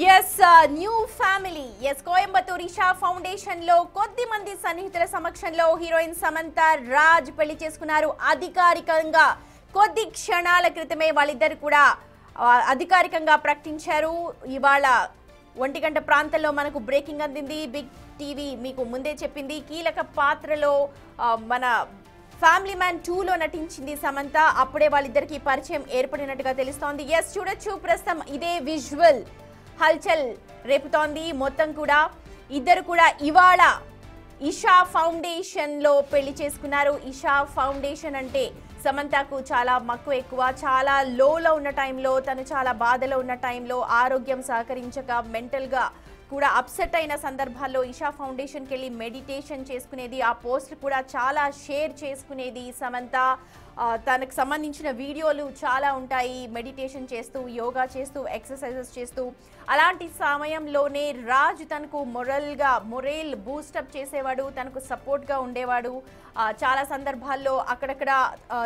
Yes, new family. Yes, Coimbatore Isha Foundation లో కొద్ది మంది సన్నిహితుల సమక్షంలో హీరోయిన్ సమంత రాజ్ పెళ్లి చేసుకున్నారు. అధికారికంగా కొద్ది క్షణాల క్రితమే వాళ్ళిద్దరు కూడా అధికారికంగా ప్రకటించారు. ఇవాళ 1 గంట ప్రాంతంలో మనకు బ్రేకింగ్ అందింది. బిగ్ టీవీ మీకు ముందే చెప్పింది. కీలక పాత్రలో మన ఫ్యామిలీ మ్యాన్ 2లో నటించింది సమంత. అప్పుడే వాళ్ళిద్దరికి పరిచయం ఏర్పడినట్టుగా తెలుస్తోంది. ఎస్, చూడొచ్చు ప్రస్తుతం ఇదే విజువల్ హల్చల్ రేపుతోంది మొత్తం కూడా. ఇద్దరు కూడా ఇవాళ ఇషా ఫౌండేషన్ లో పెళ్లి చేసుకున్నారు. ఇషా ఫౌండేషన్ అంటే సమంతకు చాలా మక్కువ ఎక్కువ. చాలా లోలో ఉన్న టైంలో, తను చాలా బాధలో ఉన్న టైంలో, ఆరోగ్యం సహకరించక మెంటల్గా కూడా అప్సెట్ అయిన సందర్భాల్లో ఇషా ఫౌండేషన్కి వెళ్ళి మెడిటేషన్ చేసుకునేది. ఆ పోస్ట్ కూడా చాలా షేర్ చేసుకునేది సమంత. తనకు సంబంధించిన వీడియోలు చాలా ఉంటాయి, మెడిటేషన్ చేస్తూ, యోగా చేస్తూ, ఎక్సర్సైజెస్ చేస్తూ. అలాంటి సమయంలోనే రాజ్ తనకు మొరేల్ బూస్టప్ చేసేవాడు, తనకు సపోర్ట్గా ఉండేవాడు. చాలా సందర్భాల్లో అక్కడక్కడ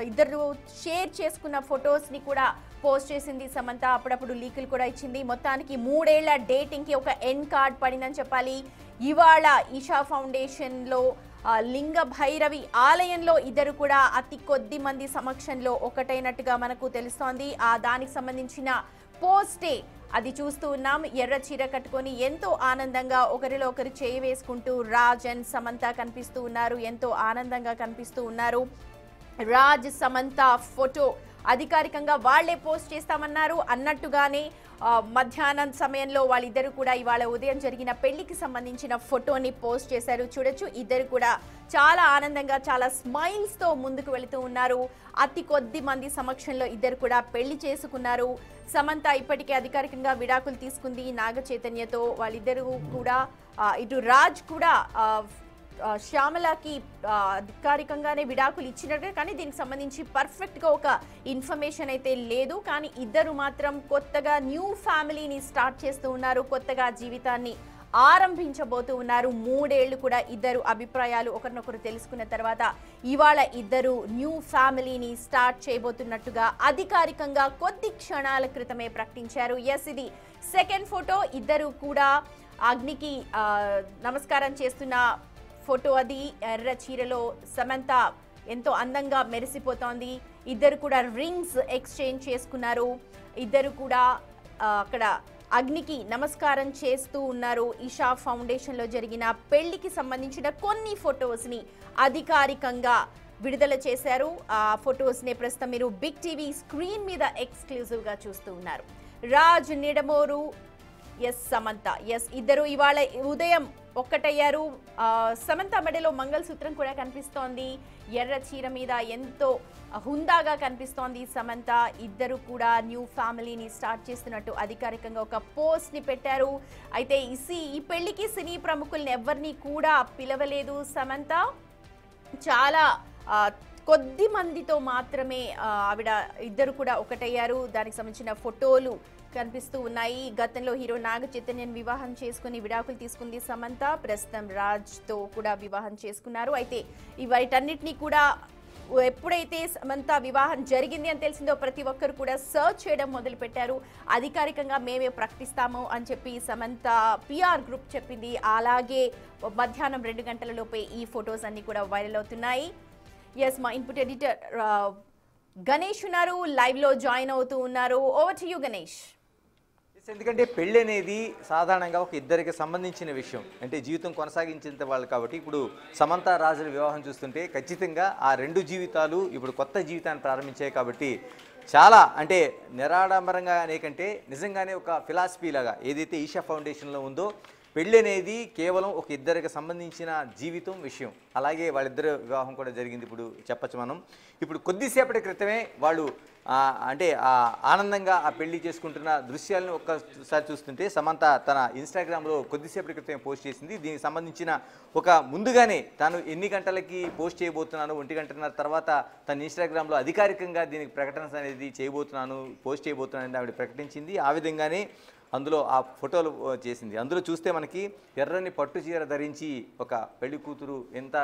ఇద్దరు షేర్ చేసుకున్న ఫొటోస్ని కూడా పోస్ట్ చేసింది సమంత. అప్పుడప్పుడు లీకులు కూడా ఇచ్చింది. మొత్తానికి 3 ఏళ్ల డేటింగ్కి ఒక ఎండ్ కార్డ్ పడిందని చెప్పాలి. ఇవాళ ఇషా ఫౌండేషన్లో లింగ భైరవి ఆలయంలో ఇద్దరు కూడా అతి కొద్ది మంది సమక్షంలో ఒకటైనట్టుగా మనకు తెలుస్తోంది. దానికి సంబంధించిన పోస్టే అది చూస్తూ ఉన్నాం. ఎర్ర చీర కట్టుకొని ఎంతో ఆనందంగా ఒకరిలో ఒకరు చేయి వేసుకుంటూ రాజ్ అండ్ సమంత కనిపిస్తూ ఉన్నారు. ఎంతో ఆనందంగా కనిపిస్తూ ఉన్నారు. రాజ్ సమంత ఫోటో అధికారికంగా వాళ్లే పోస్ట్ చేస్తామన్నారు. అన్నట్టుగానే మధ్యాహ్నం సమయంలో వాళ్ళిద్దరు కూడా ఇవాళ ఉదయం జరిగిన పెళ్లికి సంబంధించిన ఫోటోని పోస్ట్ చేశారు. చూడొచ్చు, ఇద్దరు కూడా చాలా ఆనందంగా, చాలా స్మైల్స్ తో ముందుకు వెళుతూ ఉన్నారు. అతి కొద్ది మంది సమక్షంలో ఇద్దరు కూడా పెళ్లి చేసుకున్నారు. సమంత ఇప్పటికే అధికారికంగా విడాకులు తీసుకుంది నాగ చైతన్యతో. వాళ్ళిద్దరూ కూడా ఇటు రాజ్ కూడా శ్యామలకి అధికారికంగానే విడాకులు ఇచ్చినట్టు, కానీ దీనికి సంబంధించి పర్ఫెక్ట్గా ఒక ఇన్ఫర్మేషన్ అయితే లేదు. కానీ ఇద్దరు మాత్రం కొత్తగా న్యూ ఫ్యామిలీని స్టార్ట్ చేస్తూ ఉన్నారు, కొత్తగా జీవితాన్ని ఆరంభించబోతూ ఉన్నారు. 3 ఏళ్లు కూడా ఇద్దరు అభిప్రాయాలు ఒకరినొకరు తెలుసుకున్న తర్వాత ఇవాళ ఇద్దరు న్యూ ఫ్యామిలీని స్టార్ట్ చేయబోతున్నట్టుగా అధికారికంగా కొద్ది క్షణాల క్రితమే ప్రకటించారు. ఎస్, ఇది సెకండ్ ఫోటో. ఇద్దరు కూడా అగ్నికి నమస్కారం చేస్తున్న ఫోటో అది. ఎర్ర చీరలో సమంత ఎంతో అందంగా మెరిసిపోతోంది. ఇద్దరు కూడా రింగ్స్ ఎక్స్చేంజ్ చేసుకున్నారు. ఇద్దరు కూడా అక్కడ అగ్నికి నమస్కారం చేస్తూ ఉన్నారు. ఇషా ఫౌండేషన్లో జరిగిన పెళ్లికి సంబంధించిన కొన్ని ఫొటోస్ని అధికారికంగా విడుదల చేశారు. ఆ ఫొటోస్ని ప్రస్తుతం మీరు బిగ్ టీవీ స్క్రీన్ మీద ఎక్స్క్లూజివ్గా చూస్తూ ఉన్నారు. రాజ్ నిడమోరు, ఎస్ సమంత. ఎస్, ఇద్దరు ఇవాళ ఉదయం ఒక్కటయ్యారు. సమంత మెడలో మంగళసూత్రం కూడా కనిపిస్తోంది. ఎర్ర చీర మీద ఎంతో హుందాగా కనిపిస్తోంది సమంత. ఇద్దరు కూడా న్యూ ఫ్యామిలీని స్టార్ట్ చేస్తున్నట్టు అధికారికంగా ఒక పోస్ట్ని పెట్టారు. అయితే ఈ పెళ్లికి సినీ ప్రముఖుల్ని ఎవరిని కూడా పిలవలేదు సమంత. చాలా కొద్ది మందితో మాత్రమే ఆవిడ ఇద్దరు కూడా ఒకటయ్యారు. దానికి సంబంధించిన ఫోటోలు కనిపిస్తూ ఉన్నాయి. గతంలో హీరో నాగ చైతన్యన్ వివాహం చేసుకుని విడాకులు తీసుకుంది సమంత. ప్రస్తుతం రాజ్తో కూడా వివాహం చేసుకున్నారు. అయితే వీటన్నిటినీ కూడా ఎప్పుడైతే సమంత వివాహం జరిగింది అని తెలిసిందో ప్రతి ఒక్కరు కూడా సర్చ్ చేయడం మొదలు పెట్టారు. అధికారికంగా మేమే ప్రకటిస్తాము అని చెప్పి సమంత పిఆర్ గ్రూప్ చెప్పింది. అలాగే మధ్యాహ్నం 2 గంటల లోపే ఈ ఫొటోస్ అన్ని కూడా వైరల్ అవుతున్నాయి. ఎస్, మా ఇన్పుట్ ఎడిటర్ గణేష్ ఉన్నారు, లైవ్ లో జాయిన్ అవుతూ ఉన్నారు. Over to you Ganesh. ఎందుకంటే పెళ్ళి అనేది సాధారణంగా ఒక ఇద్దరికి సంబంధించిన విషయం, అంటే జీవితం కొనసాగించేంత వాళ్ళు. కాబట్టి ఇప్పుడు సమంత రాజుల వివాహం చూస్తుంటే ఖచ్చితంగా ఆ 2 జీవితాలు ఇప్పుడు కొత్త జీవితాన్ని ప్రారంభించాయి. కాబట్టి చాలా అంటే నిరాడంబరంగా అనేకంటే నిజంగానే ఒక ఫిలాసఫీ లాగా ఏదైతే ఈషా ఫౌండేషన్లో ఉందో, పెళ్ళి అనేది కేవలం ఒక ఇద్దరికి సంబంధించిన జీవితం విషయం. అలాగే వాళ్ళిద్దరు వివాహం కూడా జరిగింది ఇప్పుడు చెప్పచ్చు మనం. ఇప్పుడు కొద్దిసేపటి క్రితమే వాళ్ళు అంటే ఆనందంగా ఆ పెళ్లి చేసుకుంటున్న దృశ్యాలను ఒక్కసారి చూస్తుంటే సమంత తన ఇన్స్టాగ్రామ్లో కొద్దిసేపటి క్రితమే పోస్ట్ చేసింది. దీనికి సంబంధించిన ఒక ముందుగానే తాను ఎన్ని గంటలకి పోస్ట్ చేయబోతున్నాను, 1 గంటన్నర తర్వాత తన ఇన్స్టాగ్రామ్లో అధికారికంగా దీనికి ప్రకటన అనేది పోస్ట్ చేయబోతున్నాను అని ఆవిడ ప్రకటించింది. ఆ విధంగానే అందులో ఆ ఫోటోలు చేసింది. అందులో చూస్తే మనకి ఎర్రని పట్టు చీర ధరించి ఒక పెళ్లి కూతురు ఎంత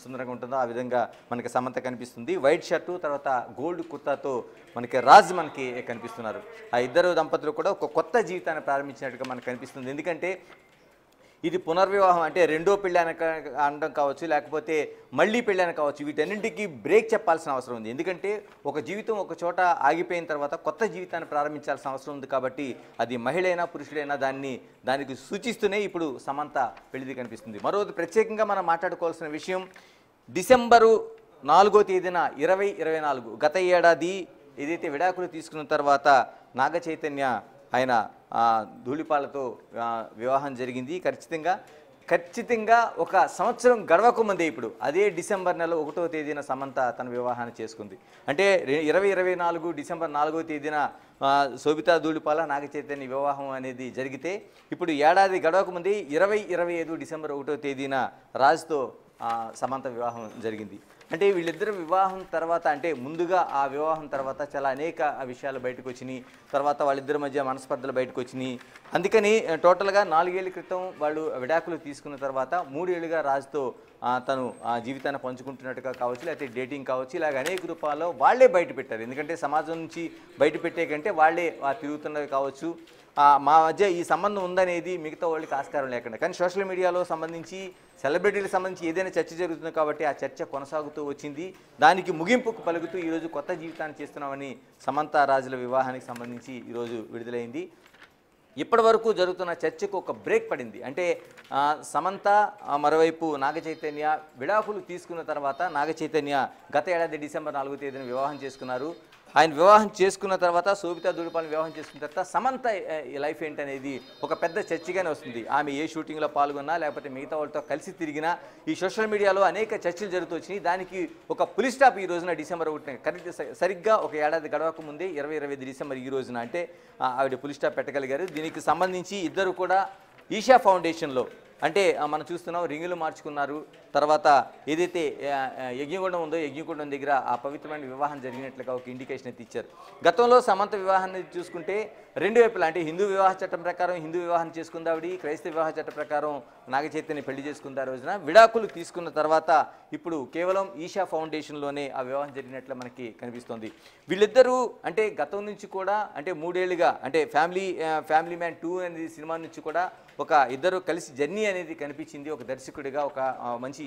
సుందరంగా ఉంటుందో ఆ విధంగా మనకి సమంత కనిపిస్తుంది. వైట్ షర్టు తర్వాత గోల్డ్ కుర్తాతో మనకి రాజ్ మనకి కనిపిస్తున్నారు. ఆ ఇద్దరు దంపతులు కూడా ఒక కొత్త జీవితాన్ని ప్రారంభించినట్టుగా మనకు కనిపిస్తుంది. ఎందుకంటే ఇది పునర్వివాహం అంటే రెండో పెళ్ళి అనడం కావచ్చు, లేకపోతే మళ్ళీ పెళ్ళి అని కావచ్చు, వీటన్నింటికి బ్రేక్ చెప్పాల్సిన అవసరం ఉంది. ఎందుకంటే ఒక జీవితం ఒక చోట ఆగిపోయిన తర్వాత కొత్త జీవితాన్ని ప్రారంభించాల్సిన అవసరం ఉంది. కాబట్టి అది మహిళ అయినా పురుషుడైనా దానికి సూచిస్తూనే ఇప్పుడు సమంత పెళ్లిది కనిపిస్తుంది. మరోది ప్రత్యేకంగా మనం మాట్లాడుకోవాల్సిన విషయం, డిసెంబరు 4వ తేదీన 2024 గత ఏడాది ఏదైతే విడాకులు తీసుకున్న తర్వాత నాగ చైతన్య ఆయన ధూళిపాలతో వివాహం జరిగింది. ఖచ్చితంగా ఒక సంవత్సరం గడవక ముందే ఇప్పుడు అదే డిసెంబర్ నెల 1వ తేదీన సమంత తన వివాహాన్ని చేసుకుంది. అంటే 2024 డిసెంబర్ 4వ తేదీన శోభితా ధూళిపాల నాగ చైతన్య వివాహం అనేది జరిగితే ఇప్పుడు ఏడాది గడవక ముందే 2025 డిసెంబర్ 1వ తేదీన రాజ్తో సమంత వివాహం జరిగింది. అంటే వీళ్ళిద్దరు వివాహం తర్వాత అంటే ముందుగా ఆ వివాహం తర్వాత చాలా అనేక విషయాలు బయటకు వచ్చినాయి. తర్వాత వాళ్ళిద్దరి మధ్య మనస్పర్ధలు బయటకు వచ్చినాయి. అందుకని టోటల్గా 4 ఏళ్ల క్రితం వాళ్ళు విడాకులు తీసుకున్న తర్వాత 3 ఏళ్ళుగా రాజుతో తను జీవితాన్ని పంచుకుంటున్నట్టుగా కావచ్చు, లేకపోతే డేటింగ్ కావచ్చు, ఇలాగ అనేక రూపాల్లో వాళ్ళే బయట పెట్టారు. ఎందుకంటే సమాజం నుంచి బయట పెట్టే కంటే వాళ్ళే తిరుగుతున్నవి కావచ్చు, మా మధ్య ఈ సంబంధం ఉందనేది మిగతా వాళ్ళకి ఆస్కారం లేకుండా. కానీ సోషల్ మీడియాలో సంబంధించి సెలబ్రిటీలకు సంబంధించి ఏదైనా చర్చ జరుగుతుంది కాబట్టి ఆ చర్చ కొనసాగుతూ వచ్చింది. దానికి ముగింపుకు పలుకుతూ ఈరోజు కొత్త జీవితాన్ని చేస్తున్నామని సమంత రాజుల వివాహానికి సంబంధించి ఈరోజు విడుదలైంది. ఇప్పటి వరకు జరుగుతున్న చర్చకు ఒక బ్రేక్ పడింది. అంటే సమంత మరోవైపు నాగ చైతన్య విడాకులు తీసుకున్న తర్వాత నాగ చైతన్య గత ఏడాది డిసెంబర్ 4వ తేదీన వివాహం చేసుకున్నారు. ఆయన వివాహం చేసుకున్న తర్వాత శోభితా ధూళిపాలను వివాహం చేసుకున్న తర్వాత సమంత లైఫ్ ఏంటనేది ఒక పెద్ద చర్చగానే వస్తుంది. ఆమె ఏ షూటింగ్లో పాల్గొన్నా లేకపోతే మిగతా వాళ్ళతో కలిసి తిరిగినా ఈ సోషల్ మీడియాలో అనేక చర్చలు జరుగుతూ వచ్చినాయి. దానికి ఒక పులి స్టాప్ ఈ రోజున డిసెంబర్ 1 కరెక్ట్ సరిగ్గా ఒక ఏడాది గడవక ముందే 25 డిసెంబర్ ఈ రోజున అంటే ఆవిడ పులి స్టాప్ పెట్టగలిగారు. దీనికి సంబంధించి ఇద్దరు కూడా ఈషా ఫౌండేషన్లో అంటే మనం చూస్తున్నాం రింగులు మార్చుకున్నారు. తర్వాత ఏదైతే యజ్ఞగుండం ఉందో యజ్ఞగుండం దగ్గర ఆ పవిత్రమైన వివాహం జరిగినట్లుగా ఒక ఇండికేషన్ అయితే ఇచ్చారు. గతంలో సమంత వివాహాన్ని చూసుకుంటే రెండు వైపులా అంటే హిందూ వివాహ చట్టం ప్రకారం హిందూ వివాహం చేసుకుంది ఆవిడ, క్రైస్తవ వివాహ చట్టం ప్రకారం నాగ చైతన్య పెళ్లి చేసుకుంది. ఆ రోజున విడాకులు తీసుకున్న తర్వాత ఇప్పుడు కేవలం ఈషా ఫౌండేషన్లోనే ఆ వివాహం జరిగినట్లు మనకి కనిపిస్తోంది. వీళ్ళిద్దరూ అంటే గతం నుంచి కూడా అంటే 3 ఏళ్ళుగా అంటే ఫ్యామిలీ మ్యాన్ 2 అనేది సినిమా నుంచి కూడా ఒక ఇద్దరు కలిసి జర్నీ అనేది కనిపించింది. ఒక దర్శకుడిగా ఒక మంచి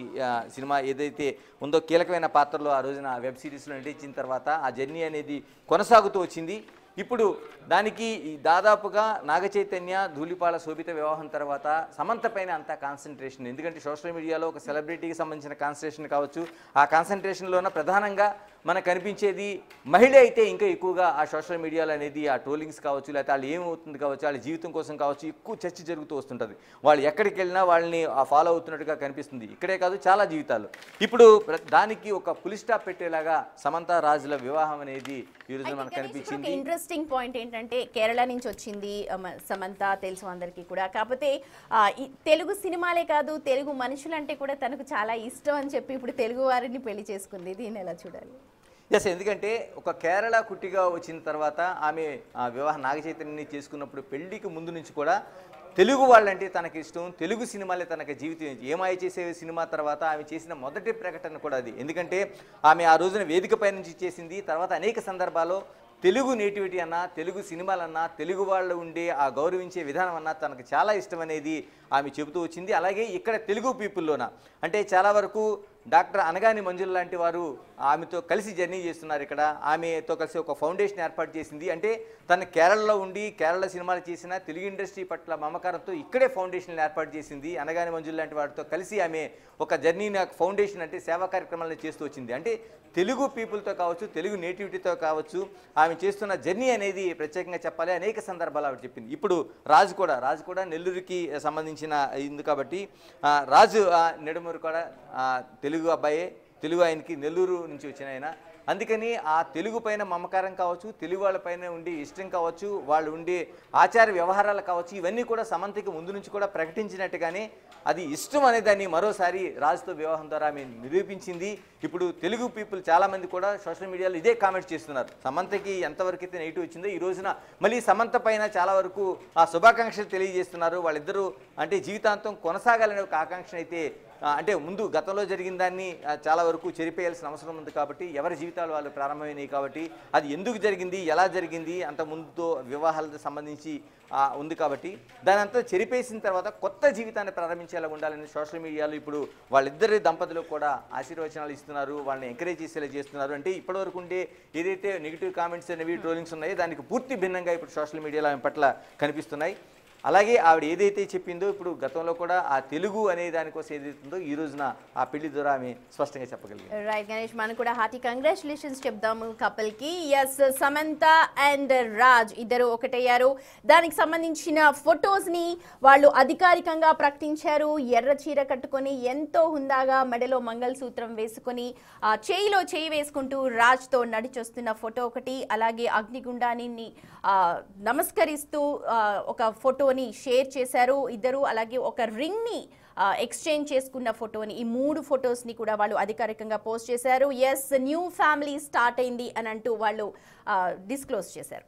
సినిమా ఏదైతే ఉందో కీలకమైన పాత్రలో ఆ రోజున వెబ్ సిరీస్లో నటించిన తర్వాత ఆ జర్నీ అనేది కొనసాగుతూ వచ్చింది. ఇప్పుడు దానికి దాదాపుగా నాగ చైతన్య ధూళిపాల శోభిత వివాహం తర్వాత సమంత పైన అంతా కాన్సన్ట్రేషన్. ఎందుకంటే సోషల్ మీడియాలో ఒక సెలబ్రిటీకి సంబంధించిన కాన్సన్ట్రేషన్ కావచ్చు, ఆ కాన్సన్ట్రేషన్లోన ప్రధానంగా మనకు కనిపించేది మహిళ అయితే ఇంకా ఎక్కువగా ఆ సోషల్ మీడియాలో అనేది ఆ ట్రోలింగ్స్ కావచ్చు, లేకపోతే వాళ్ళు ఏమవుతుంది కావచ్చు, వాళ్ళ జీవితం కోసం కావచ్చు ఎక్కువ చర్చ జరుగుతూ వస్తుంటుంది. వాళ్ళు ఎక్కడికి వెళ్ళినా వాళ్ళని ఫాలో అవుతున్నట్టుగా కనిపిస్తుంది. ఇక్కడే కాదు చాలా జీవితాలు. ఇప్పుడు దానికి ఒక పులి స్టాప్ పెట్టేలాగా సమంత రాజుల వివాహం అనేది ఈరోజు మనకు కనిపించింది. ఇంట్రెస్టింగ్ పాయింట్ ఏంటంటే కేరళ నుంచి వచ్చింది సమంత, తెలుసు అందరికీ కూడా. కాకపోతే తెలుగు సినిమాలే కాదు తెలుగు మనుషులంటే కూడా తనకు చాలా ఇష్టం అని చెప్పి ఇప్పుడు తెలుగు వారిని పెళ్లి చేసుకుంది. దీన్ని ఎలా చూడాలి? ఎస్, ఎందుకంటే ఒక కేరళ కుట్టిగా వచ్చిన తర్వాత ఆమె వివాహ నాగ చైతన్యని చేసుకున్నప్పుడు పెళ్లికి ముందు నుంచి కూడా తెలుగు వాళ్ళంటే తనకి ఇష్టం, తెలుగు సినిమాలే తనకి జీవితం. ఏమాయ చేసే సినిమా తర్వాత ఆమె చేసిన మొదటి ప్రకటన కూడా అది. ఎందుకంటే ఆమె ఆ రోజున వేదికపై నుంచి చేసింది. తర్వాత అనేక సందర్భాల్లో తెలుగు నేటివిటీ అన్నా, తెలుగు సినిమాలన్నా, తెలుగు వాళ్ళు ఉండే ఆ గౌరవించే విధానం అన్నా తనకు చాలా ఇష్టం అనేది ఆమె చెబుతూ వచ్చింది. అలాగే ఇక్కడ తెలుగు పీపుల్లోన అంటే చాలా వరకు డాక్టర్ అనగాని మంజుల లాంటి వారు ఆమెతో కలిసి జర్నీ చేస్తున్నారు. ఇక్కడ ఆమెతో కలిసి ఒక ఫౌండేషన్ ఏర్పాటు చేసింది. అంటే తను కేరళలో ఉండి కేరళ సినిమాలు చేసిన తెలుగు ఇండస్ట్రీ పట్ల మమకారంతో ఇక్కడే ఫౌండేషన్ ఏర్పాటు చేసింది. అనగాని మంజుల లాంటి వారితో కలిసి ఆమె ఒక జర్నీని ఫౌండేషన్ అంటే సేవా కార్యక్రమాలను చేస్తూ వచ్చింది. అంటే తెలుగు పీపుల్తో కావచ్చు, తెలుగు నేటివిటీతో కావచ్చు ఆమె చేస్తున్న జర్నీ అనేది ప్రత్యేకంగా చెప్పాలి. అనేక సందర్భాలు ఆవిడ చెప్పింది. ఇప్పుడు రాజు కూడా నెల్లూరుకి సంబంధించిన ఇందు కాబట్టి రాజు నెడుమూరు కూడా తెలుగు అబ్బాయే, తెలుగు ఆయనకి నెల్లూరు నుంచి వచ్చిన ఆయన. అందుకని ఆ తెలుగు పైన మమకారం కావచ్చు, తెలుగు వాళ్ళపైన ఉండే ఇష్టం కావచ్చు, వాళ్ళు ఉండే ఆచార వ్యవహారాలు కావచ్చు, ఇవన్నీ కూడా సమంతకి ముందు నుంచి కూడా ప్రకటించినట్టుగానే అది ఇష్టం అనే దాన్ని మరోసారి రాజుతో వివాహం ద్వారా ఆమె నిరూపించింది. ఇప్పుడు తెలుగు పీపుల్ చాలామంది కూడా సోషల్ మీడియాలో ఇదే కామెంట్స్ చేస్తున్నారు. సమంతకి ఎంతవరకు అయితే నెగిటివ్ వచ్చిందో ఈ రోజున మళ్ళీ సమంత పైన చాలా వరకు ఆ శుభాకాంక్షలు తెలియజేస్తున్నారు. వాళ్ళిద్దరూ అంటే జీవితాంతం కొనసాగాలనే ఒక ఆకాంక్ష అయితే అంటే ముందు గతంలో జరిగిన దాన్ని చాలా వరకు చెరిపేయాల్సిన అవసరం ఉంది. కాబట్టి ఎవరి జీవితాలు వాళ్ళు ప్రారంభమైనవి కాబట్టి అది ఎందుకు జరిగింది, ఎలా జరిగింది, అంత ముందుతో వివాహాలకు సంబంధించి ఉంది కాబట్టి దాని అంతా చెరిపేసిన తర్వాత కొత్త జీవితాన్ని ప్రారంభించేలా ఉండాలని సోషల్ మీడియాలో ఇప్పుడు వాళ్ళిద్దరి దంపతులకు కూడా ఆశీర్వచనాలు ఇస్తున్నారు, వాళ్ళని ఎంకరేజ్ చేసేలా చేస్తున్నారు. అంటే ఇప్పటివరకు ఉండే ఏదైతే నెగిటివ్ కామెంట్స్ అనేవి ట్రోలింగ్స్ ఉన్నాయో దానికి పూర్తి భిన్నంగా ఇప్పుడు సోషల్ మీడియాలో ఆమె పట్ల కనిపిస్తున్నాయి. అలాగే ఆవిడ ఏదైతే చెప్పిందో ఇప్పుడు గతంలో కూడా ఆ తెలుగు అనే దానికోసం ఏదైతుందో ఈ రోజున ఆ పెళ్లి ద్వారా ఆమె స్పష్టంగా చెప్పగలిగింది. రైట్ గణేష్, మనం కూడా హార్టీ కంగ్రాచులేషన్స్ చెప్దాము కపుల్ కి. ఎస్, సమంత అండ్ రాజ్ ఇద్దరు ఒకటయ్యారు. దానికి సంబంధించిన ఫొటోస్ ని వాళ్ళు అధికారికంగా ప్రకటించారు. ఎర్ర చీర కట్టుకొని ఎంతో హుందాగా మెడలో మంగళసూత్రం వేసుకొని చేయిలో చేయి వేసుకుంటూ రాజ్ తో నడిచొస్తున్న ఫోటో ఒకటి, అలాగే అగ్నిగుండాన్ని నమస్కరిస్తూ ఒక ఫోటో షేర్ చేశారు ఇద్దరు. అలాగే ఒక రింగ్ ని ఎక్స్చేంజ్ చేసుకున్న ఫోటోని, ఈ 3 ఫొటోస్ ని కూడా వాళ్ళు అధికారికంగా పోస్ట్ చేశారు. ఎస్, న్యూ ఫ్యామిలీ స్టార్ట్ అయింది అని అంటూ వాళ్ళు డిస్క్లోజ్ చేశారు.